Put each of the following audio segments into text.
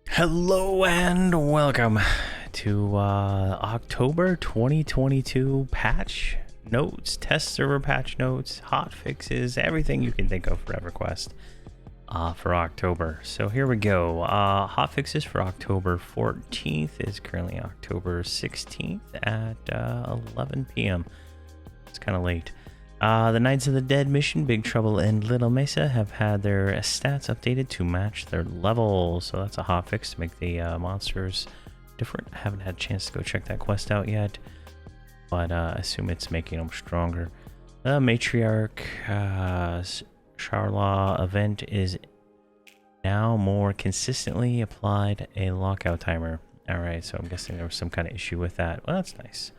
Hello and welcome to October 2022 patch notes, test server patch notes, hot fixes, everything you can think of for Everquest for October. So here we go. Hot fixes for October 14th is currently October 16th at 11 p.m. It's kind of late. The Knights of the Dead mission, Big Trouble in Little Mesa, have had their stats updated to match their level. So that's a hotfix to make the monsters different. I haven't had a chance to go check that quest out yet, but I assume it's making them stronger. The Matriarch Charlaw event is now more consistently applied a lockout timer. Alright, so I'm guessing there was some kind of issue with that. Well, that's nice.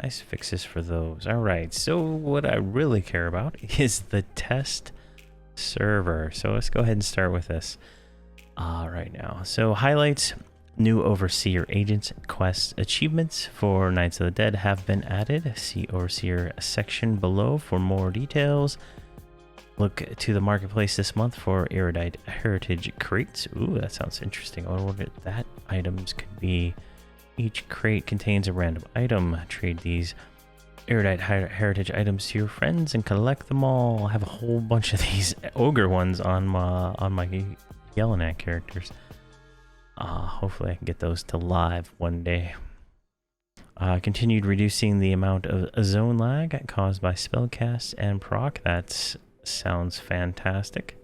Nice fixes for those. All right, so what I really care about is the test server. So let's go ahead and start with this right now. So highlights: new Overseer Agents quest achievements for Knights of the Dead have been added. See Overseer section below for more details. Look to the marketplace this month for Erudite Heritage crates. Ooh, that sounds interesting. I wonder what that items could be. Each crate contains a random item. Trade these Erudite Heritage items to your friends and collect them all. I have a whole bunch of these ogre ones on my yelling at characters. Hopefully I can get those to live one day. Continued reducing the amount of zone lag caused by spellcasts and proc. That sounds fantastic.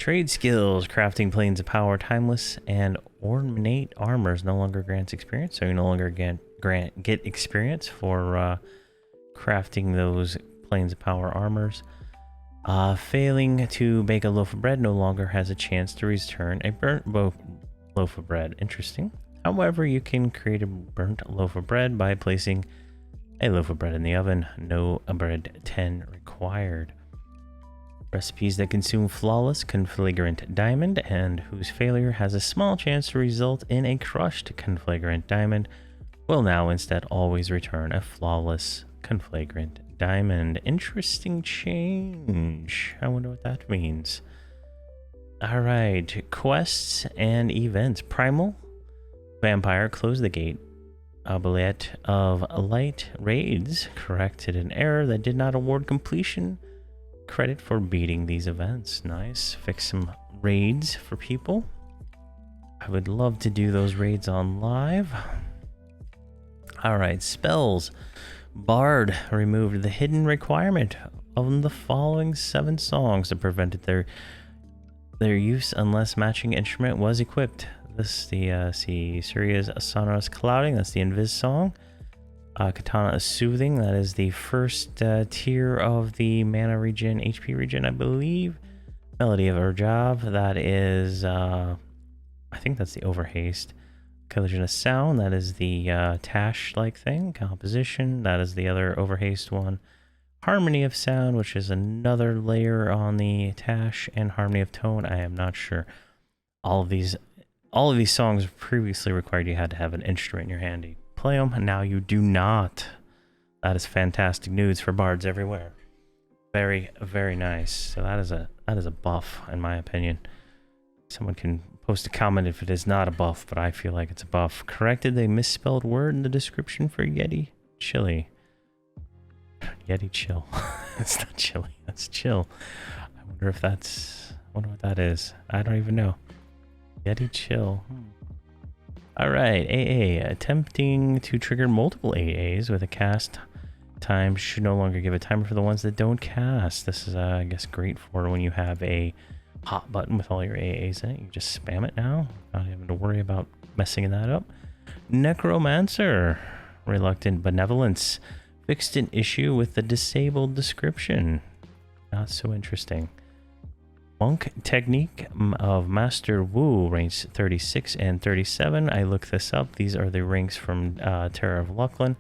Trade skills: crafting planes of power, timeless, and ornate armors no longer grants experience, so you no longer get experience for crafting those planes of power armors. Failing to bake a loaf of bread no longer has a chance to return a burnt loaf of bread. Interesting. However, you can create a burnt loaf of bread by placing a loaf of bread in the oven. No bread 10 required. Recipes that consume flawless conflagrant diamond and whose failure has a small chance to result in a crushed conflagrant diamond will now instead always return a flawless conflagrant diamond. Interesting change. I wonder what that means. All right, quests and events. Primal Vampire closed the gate. Oubliette of Light Raids corrected an error that did not award completion credit for beating these events. Nice. Fix some raids for people. I would love to do those raids on live. All right, spells. Bard removed the hidden requirement of the following 7 songs that prevented their use unless matching instrument was equipped. This the Syria's Sonorous Clouding, that's the Invis song. Katana is Soothing, that is the first tier of the mana regen, HP regen, I believe. Melody of Urjav, that is, I think that's the Overhaste. Collision of Sound, that is the Tash-like thing. Composition, that is the other Overhaste one. Harmony of Sound, which is another layer on the Tash, and Harmony of Tone, I am not sure. All of these songs previously required you had to have an instrument in your handy. Play them, now you do not. That is fantastic news for bards everywhere. Very, very nice. So that is a buff, in my opinion. Someone can post a comment if it is not a buff, but I feel like it's a buff. Corrected the misspelled word in the description for Yeti Chili. Yeti Chill. It's not chili, that's chill. I wonder if that's, I wonder what that is. I don't even know. Yeti Chill. All right, AA. Attempting to trigger multiple AAs with a cast time should no longer give a timer for the ones that don't cast. This is, I guess, great for when you have a hot button with all your AAs in it. You just spam it now, not having to worry about messing that up. Necromancer. Reluctant Benevolence. Fixed an issue with the disabled description. Not so interesting. Monk Technique of Master Wu, ranks 36 and 37. I looked this up. These are the ranks from Terror of Lucklin.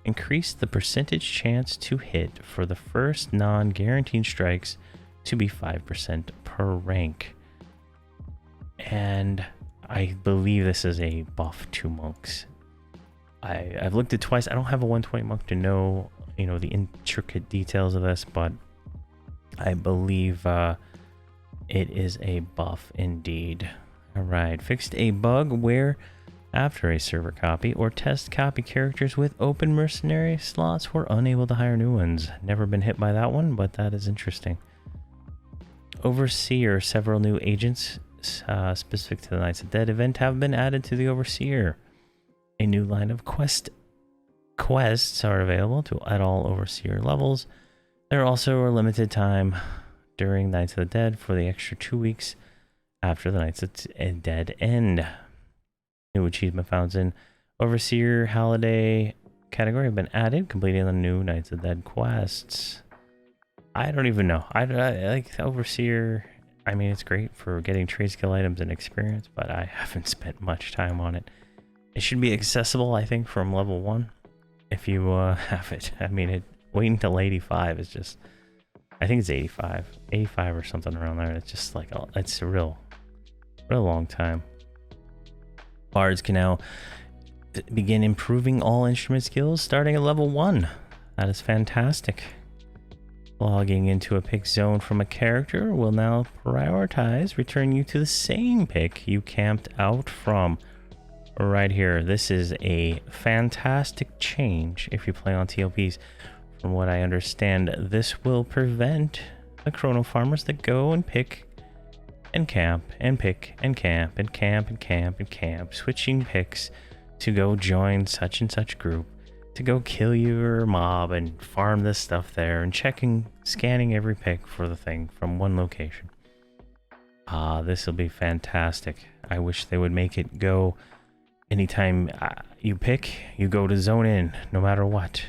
Increase the percentage chance to hit for the first non-guaranteed strikes to be 5% per rank. And I believe this is a buff to monks. I've looked at it twice. I don't have a 120 monk to know, the intricate details of this, but I believe it is a buff indeed. Alright, fixed a bug where after a server copy or test copy characters with open mercenary slots were unable to hire new ones. Never been hit by that one, but that is interesting. Overseer, several new agents specific to the Knights of Dead event have been added to the Overseer. A new line of quests are available at all Overseer levels. There also are limited time during Knights of the Dead for the extra 2 weeks after the Knights of the Dead end. New achievement found in Overseer Holiday category have been added, completing the new Knights of the Dead quests. I don't even know. I like Overseer. I mean, it's great for getting trade skill items and experience, but I haven't spent much time on it. It should be accessible, I think, from level 1 if you have it. I mean, waiting until 85 is just... I think it's 85 or something around there. It's just like, it's a real long time. Bards can now begin improving all instrument skills starting at level 1. That is fantastic. Logging into a pick zone from a character will now prioritize returning you to the same pick you camped out from. Right here, this is a fantastic change if you play on TLPs. From what I understand, this will prevent the chrono farmers that go and pick and camp and pick and camp and camp and camp and camp, switching picks to go join such and such group, to go kill your mob and farm this stuff there, and scanning every pick for the thing from one location. This will be fantastic. I wish they would make it go anytime you pick, you go to zone in, no matter what.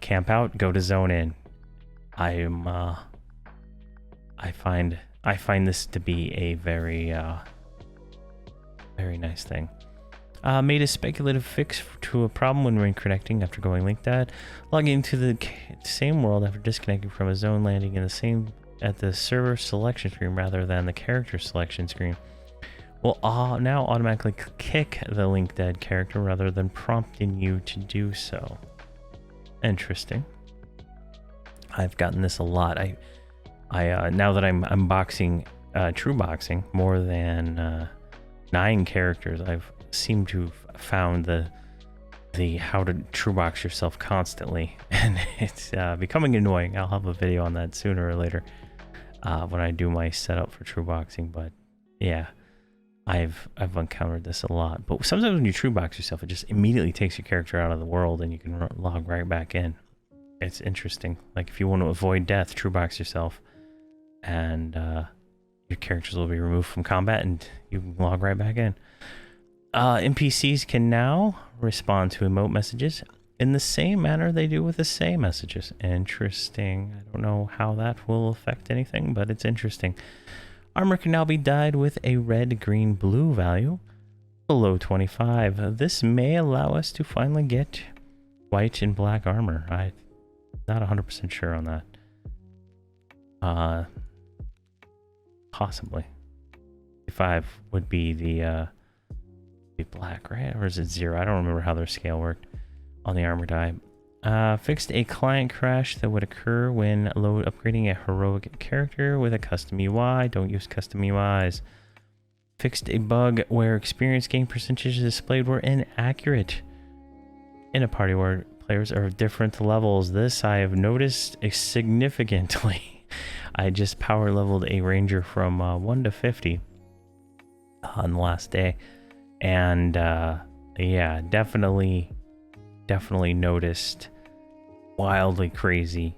Camp out, go to zone in. I find this to be a very nice thing. Made a speculative fix to a problem when reconnecting after going linked ad. Logging into the same world after disconnecting from a zone, landing in at the server selection screen rather than the character selection screen. Will now automatically kick the linked dead character rather than prompting you to do so. Interesting. I've gotten this a lot. I now that I'm unboxing true boxing more than 9 characters, I've seemed to have found the how to true box yourself constantly, and it's becoming annoying. I'll have a video on that sooner or later when I do my setup for true boxing. But yeah, I've encountered this a lot. But sometimes when you true box yourself, it just immediately takes your character out of the world and you can log right back in. It's interesting. Like if you want to avoid death, true box yourself, and your characters will be removed from combat and you can log right back in. NPCs can now respond to emote messages in the same manner they do with the same messages. Interesting. I don't know how that will affect anything, but it's interesting. Armor can now be dyed with a red, green, blue value below 25. This may allow us to finally get white and black armor. I'm not 100% sure on that. Possibly. 5 would be the black, right? Or is it 0? I don't remember how their scale worked on the armor dye. Fixed a client crash that would occur when upgrading a heroic character with a custom UI. Don't use custom UIs. Fixed a bug where experience gain percentages displayed were inaccurate in a party where players are of different levels. This I have noticed significantly. I just power leveled a ranger from 1 to 50 on the last day, and yeah, definitely noticed wildly crazy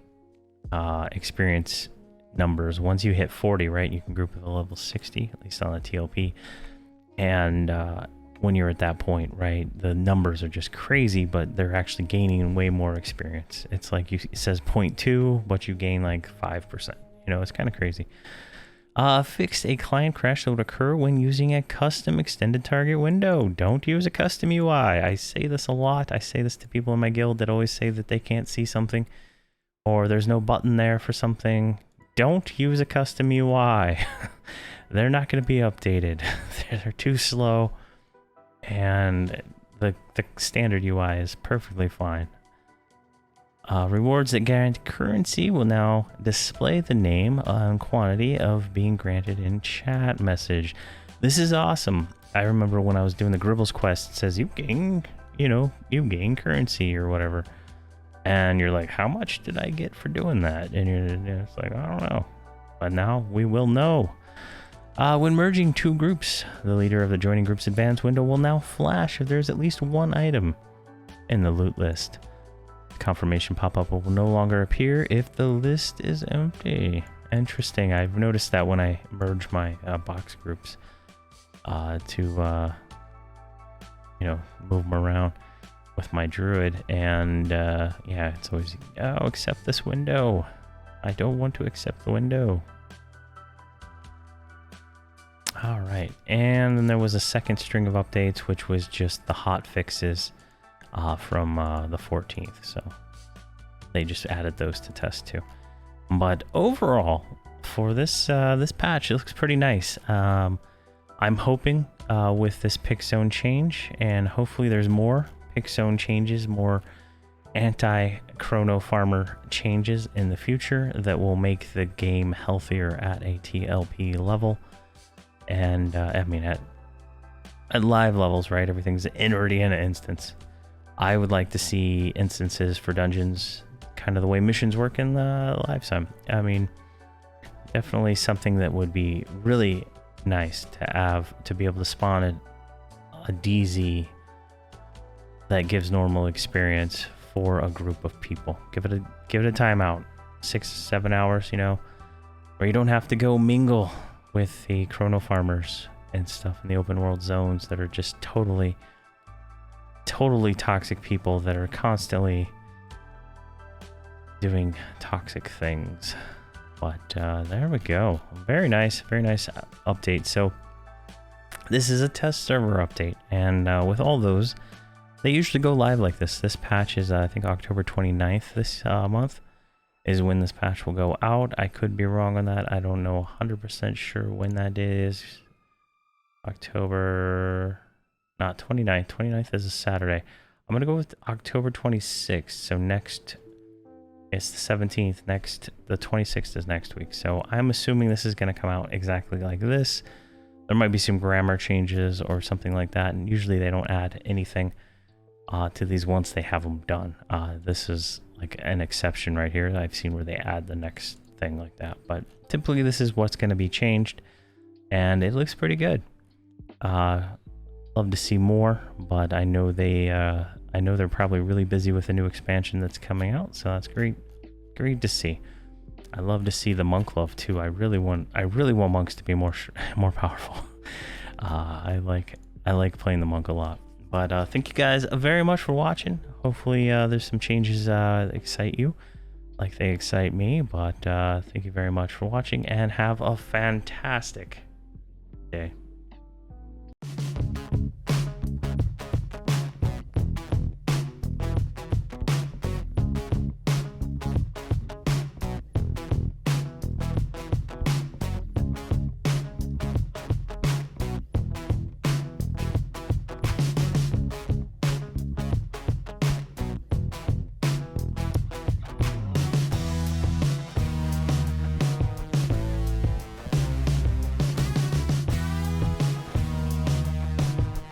experience numbers. Once you hit 40, right, you can group with a level 60, at least on the TLP, and when you're at that point, right, the numbers are just crazy, but they're actually gaining way more experience. It's like it says 0.2, but you gain like 5%. You know, it's kind of crazy. Fixed a client crash that would occur when using a custom extended target window. Don't use a custom UI. I say this a lot. I say this to people in my guild that always say that they can't see something or there's no button there for something. Don't use a custom UI. They're not going to be updated. They're too slow, and the standard UI is perfectly fine. Rewards that guarantee currency will now display the name and quantity of being granted in chat message. This is awesome. I remember when I was doing the Gribbles quest, it says you gain currency or whatever. And you're like, how much did I get for doing that? And it's like, I don't know. But now we will know. When merging two groups, the leader of the joining group's advanced window will now flash if there's at least one item in the loot list. Confirmation pop-up will no longer appear if the list is empty. Interesting. I've noticed that when I merge my box groups to move them around with my druid, and yeah, it's always, oh, accept this window. I don't want to accept the window. All right, and then there was a second string of updates, which was just the hot fixes from the 14th. So they just added those to test too. But overall, for this this patch, it looks pretty nice. I'm hoping with this pick zone change, and hopefully there's more pick zone changes, more anti-chrono farmer changes in the future that will make the game healthier at a TLP level. And I mean at live levels, right? Everything's already in an instance. I would like to see instances for dungeons, kind of the way missions work in the live time. I mean, definitely something that would be really nice to have, to be able to spawn a DZ that gives normal experience for a group of people. Give it a timeout, 6-7 hours, where you don't have to go mingle with the chrono farmers and stuff in the open world zones that are just totally toxic people that are constantly doing toxic things. But there we go. Very nice update. So this is a test server update, and with all those, they usually go live like this. This patch is I think October 29th this month is when this patch will go out. I could be wrong on that. I don't know 100% sure when that is. October, not 29th. 29th is a Saturday. I'm gonna go with October 26th. So next, it's the 17th. The 26th is next week. So I'm assuming this is gonna come out exactly like this. There might be some grammar changes or something like that, and usually they don't add anything to these once they have them done. This is like an exception right here. I've seen where they add the next thing like that, but typically this is what's going to be changed, and it looks pretty good. Love to see more, but I know they're probably really busy with a new expansion that's coming out, so that's great to see. I love to see the monk love too. I really want monks to be more powerful. I like playing the monk a lot. But thank you guys very much for watching. Hopefully there's some changes that excite you like they excite me. But thank you very much for watching, and have a fantastic day.